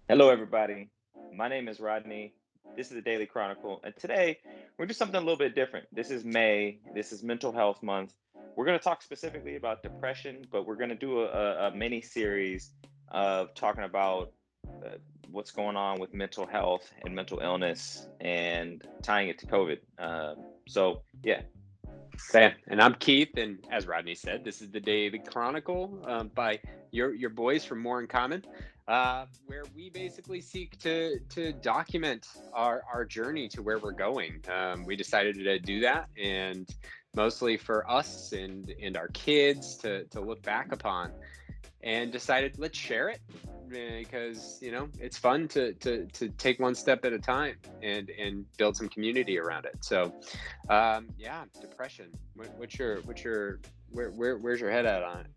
Hello, everybody. My name is Rodney. This is the Daily Chronicle, and today we're doing something a little bit different. This is May. This is Mental Health Month. We're going to talk specifically about depression, but we're going to do a mini series of talking about uh, what's going on with mental health and mental illness, and tying it to COVID. Yeah. And I'm Keith, and as Rodney said, this is the Daily Chronicle by your boys from More in Common, where we basically seek to document our journey to where we're going. We decided to do that, and mostly for us and our kids to look back upon, and decided let's share it because it's fun to take one step at a time and build some community around it. So yeah, depression. Where's your head at on it?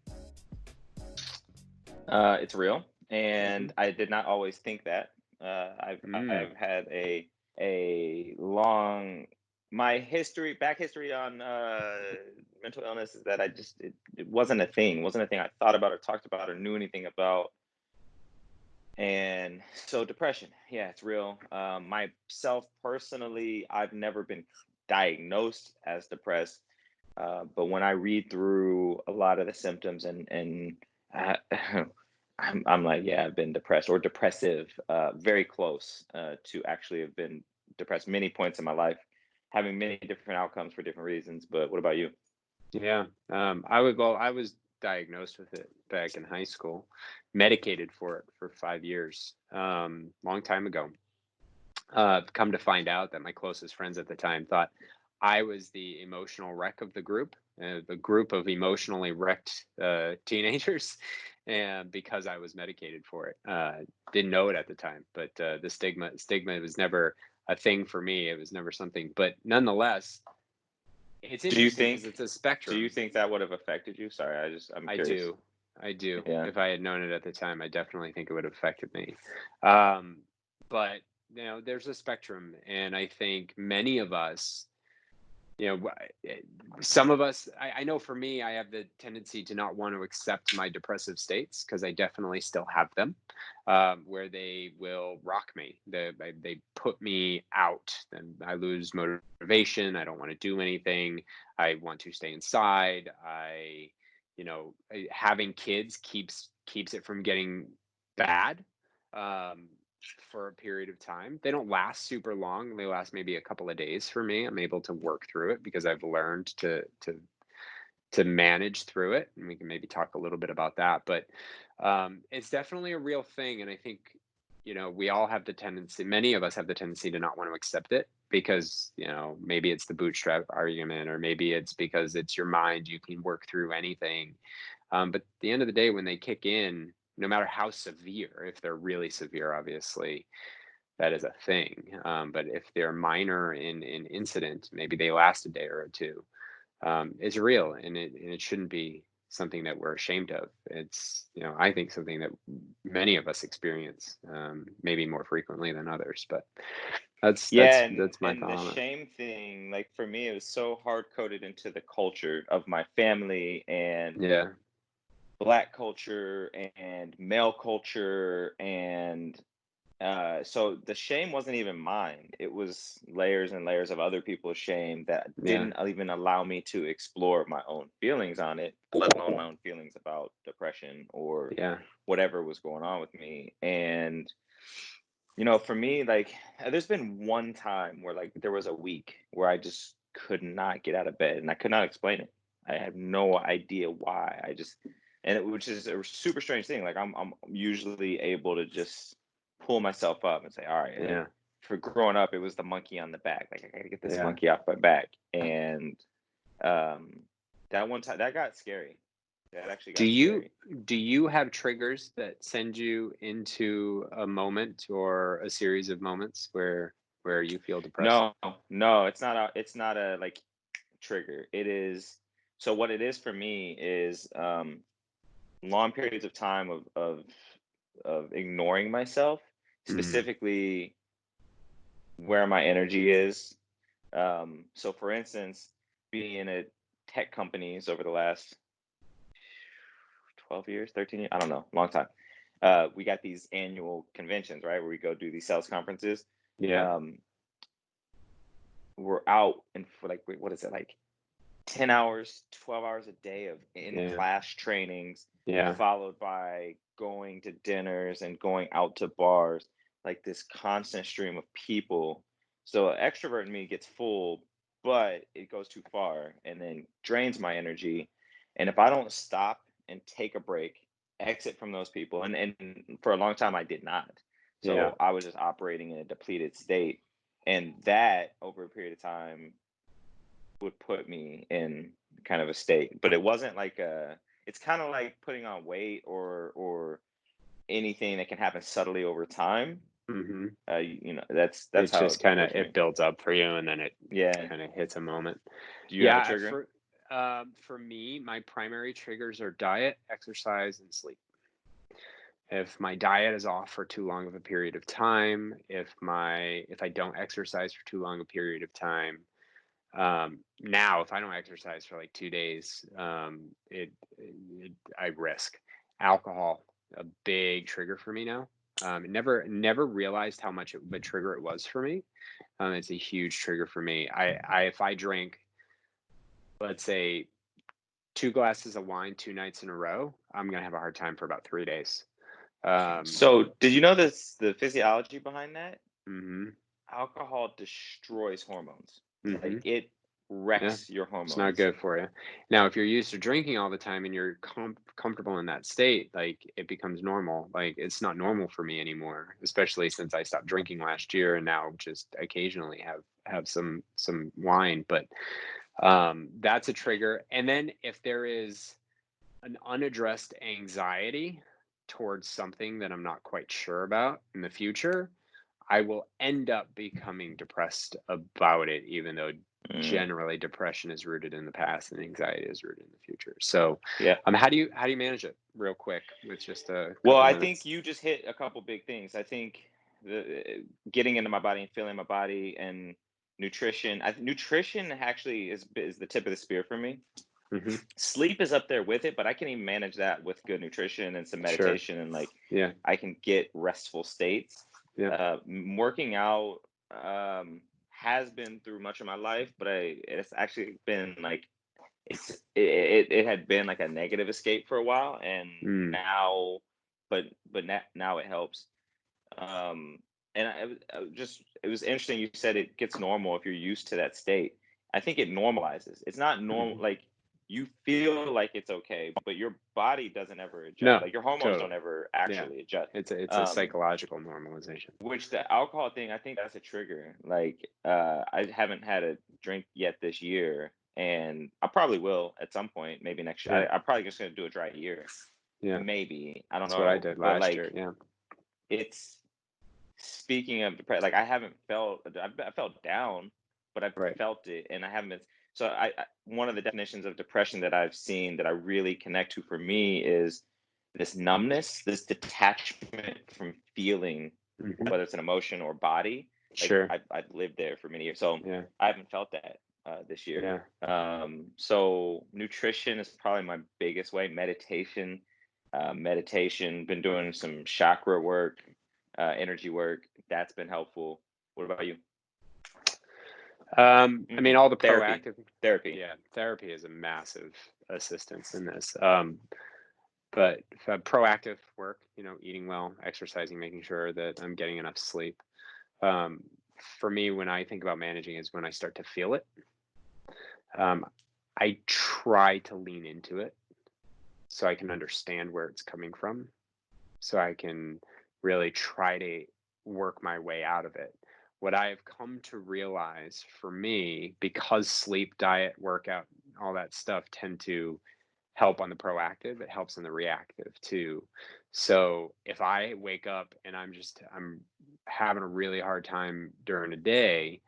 It's real, Mm-hmm. and I did not always think that. I've had a long my history back history on mental illness is that it wasn't a thing, wasn't a thing I thought about or talked about or knew anything about. And so depression, yeah, it's real. Myself personally, I've never been diagnosed as depressed, but when I read through a lot of the symptoms and uh, I'm like, yeah, I've been depressed or depressive, very close to actually have been depressed many points in my life, having many different outcomes for different reasons. But what about you? Yeah, I was diagnosed with it back in high school, medicated for it for 5 years, long time ago. Come to find out that my closest friends at the time thought I was the emotional wreck of the group of emotionally wrecked teenagers, and because I was medicated for it, didn't know it at the time. But the stigma was never a thing for me. It was never something. But nonetheless, it's Do you interesting because think it's a do you spectrum. think that would have affected you? Sorry, I'm I curious. do. I do. Yeah. If I had known it at the time, I definitely think it would have affected me. Um, but there's a spectrum, and I think many of us, you know, some of us, I know for me, I have the tendency to not want to accept my depressive states because I definitely still have them, where they will rock me. They put me out, and I lose motivation. I don't want to do anything. I want to stay inside. Having kids keeps it from getting bad. Um, for a period of time. They don't last super long. They last maybe a couple of days for me. I'm able to work through it because I've learned to manage through it, and we can maybe talk a little bit about that. But it's definitely a real thing, and I think we all have the tendency. Many of us have the tendency to not want to accept it because maybe it's the bootstrap argument, or maybe it's because it's your mind. You can work through anything, but at the end of the day, when they kick in, no matter how severe, if they're really severe, obviously that is a thing. But if they're minor in incident, maybe they last a day or two. It's real, and it shouldn't be something that we're ashamed of. It's I think something that many of us experience, maybe more frequently than others. But that's Yeah, that's and that's my and the thought on it. shame thing, like for me, it was so hard coded into the culture of my family and Yeah, black culture and male culture, and so the shame wasn't even mine. It was layers and layers of other people's shame that yeah, didn't even allow me to explore my own feelings on it, let alone my own feelings about depression or yeah, whatever was going on with me. And for me, like, there's been one time where, like, there was a week where I just could not get out of bed, and I could not explain it. I have no idea why. Which is a super strange thing. Like, I'm usually able to just pull myself up and say, all right. Like, yeah, for growing up, it was the monkey on the back. Like, I gotta get this yeah. monkey off my back. And um, that one time, that got scary. That actually Do got you scary. do you have triggers that send you into a moment or a series of moments where you feel depressed? No, no, it's not a like trigger. It is so what it is for me is long periods of time of ignoring myself, Mm, specifically where my energy is. So for instance, being at tech companies over the last 12 years, 13 years, I don't know, long time. we got these annual conventions, right, where we go do these sales conferences. Yeah. Um, we're out and for like what is it like 10 hours, 12 hours a day of in Yeah. class trainings, Yeah. followed by going to dinners and going out to bars, like this constant stream of people. So extrovert in me gets full, but it goes too far and then drains my energy. And if I don't stop and take a break, exit from those people, and for a long time I did not. Yeah. So I was just operating in a depleted state. And that over a period of time would put me in kind of a state, but it wasn't like a it's kind of like putting on weight or anything that can happen subtly over time. Hmm. That's It how just it kind of approached me. it builds up for you, and then it Yeah. kind of hits a moment. Do you have a Yeah, trigger? for me, my primary triggers are diet, exercise, and sleep. If my diet is off for too long of a period of time, if I don't exercise for too long a period of time, now if I don't exercise for like 2 days, I risk alcohol, a big trigger for me now. Never realized how much of a trigger it was for me. It's a huge trigger for me. If I drink, let's say, 2 glasses of wine 2 nights in a row, I'm gonna have a hard time for about 3 days. Um, So did you know this the physiology behind that? mhm, Alcohol destroys hormones. Like mhm. it Yeah, wrecks your it's not hormones. good for you. Now, if you're used to drinking all the time and you're comfortable in that state, like it becomes normal. Like it's not normal for me anymore, especially since I stopped drinking last year and now just occasionally have some wine. But that's a trigger. And then if there is an unaddressed anxiety towards something that I'm not quite sure about in the future, I will end up becoming depressed about it, even though Mm, generally depression is rooted in the past and anxiety is rooted in the future. So, yeah. how do you manage it real quick with just a Well, couple I think minutes? you just hit a couple big things. I think getting into my body and feeling my body and nutrition. Nutrition actually is the tip of the spear for me. Hmm. Sleep is up there with it, but I can even manage that with good nutrition and some Sure. meditation, and like Yeah. I can get restful states. Yeah. Working out has been through much of my life, but it's actually been like it had been like a negative escape for a while, and Mm. now, now it helps. Um, and it was interesting. You said it gets normal if you're used to that state. I think it normalizes. It's not normal. Hmm. Like you feel like it's okay, but your body doesn't ever adjust. No, Like your hormones don't totally. ever Yeah. actually adjust. It's a Um, psychological normalization. which the alcohol thing, I think that's a trigger. Like, I haven't had a drink yet this year, and I probably will at some point, maybe next year. Yeah. I'm probably just gonna do a dry year, Yeah. maybe. I don't That's what I know, did but last like, year. Yeah. it's speaking of depression. Like, I haven't felt. I felt down, but I've Right. felt it, and I haven't been. So one of the definitions of depression that I've seen that I really connect to for me is this numbness, this detachment from feeling, Hmm. whether it's an emotion or body. Like Sure. I've lived there for many years, so Yeah. I haven't felt that this year. Yeah. So nutrition is probably my biggest way. Meditation. Been doing some chakra work, energy work. That's been helpful. What about you? I mean, all the Therapy. proactive, Therapy. yeah, therapy is a massive assistance in this. But proactive work, eating well, exercising, making sure that I'm getting enough sleep. Um, for me, when I think about managing, is when I start to feel it. Um, I try to lean into it so I can understand where it's coming from, so I can really try to work my way out of it. What I've come to realize for me, because sleep, diet, workout, all that stuff tend to help on the proactive, it helps on the reactive too. So if I wake up and I'm having a really hard time during the day,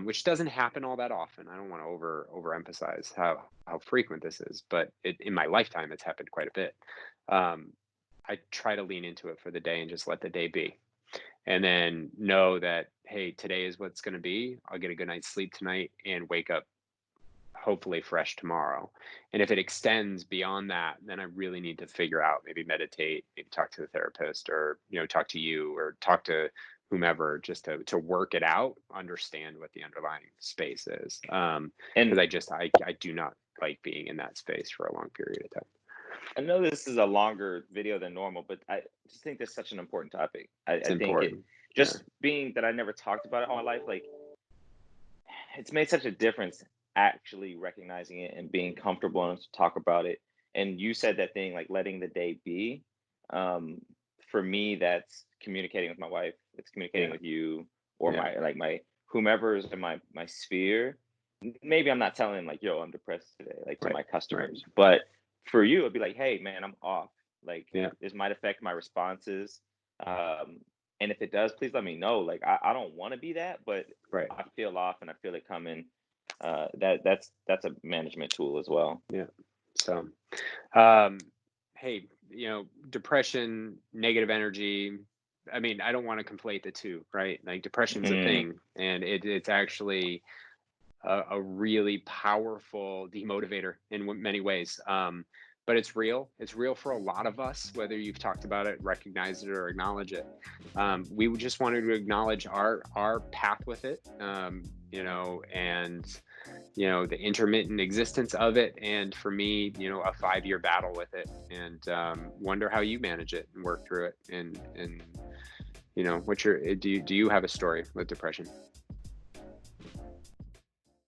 which doesn't happen all that often. I don't want to overemphasize how frequent this is, but in my lifetime, it's happened quite a bit. Um, I try to lean into it for the day and just let the day be. And then know that, hey, today is what's going to be. I'll get a good night's sleep tonight and wake up hopefully fresh tomorrow. And if it extends beyond that, then I really need to figure out, maybe meditate, maybe talk to the therapist, or, talk to you, or talk to whomever, just to work it out, understand what the underlying space is. Because And I do not like being in that space for a long period of time. I know this is a longer video than normal, but I just think this such an important topic. It's I think it important. Yeah. just being that I never talked about it all my life, like it's made such a difference actually recognizing it and being comfortable enough to talk about it. And you said that thing like letting the day be. Um, for me, that's communicating with my wife. It's communicating Yeah. with you or Yeah. my whomever is in my sphere. Maybe I'm not telling like, yo, I'm depressed today, like to Right. my Right. customers, but for you, it'd be like, hey, man, I'm off. Like Yeah. this might affect my responses. Um, and if it does, please let me know. Like I don't want to be that, but Right. I feel off and I feel it coming. That's a management tool as well. Yeah. So, um, hey, depression, negative energy. I mean, I don't want to conflate the two, right? Like, depression's a Mm, thing, and it's actually a really powerful demotivator in many ways. But it's real. It's real for a lot of us, whether you've talked about it, recognized it, or acknowledge it. We just wanted to acknowledge our path with it, and the intermittent existence of it, and for me, a 5-year battle with it, and wonder how you manage it and work through it. And what's your do you have a story with depression?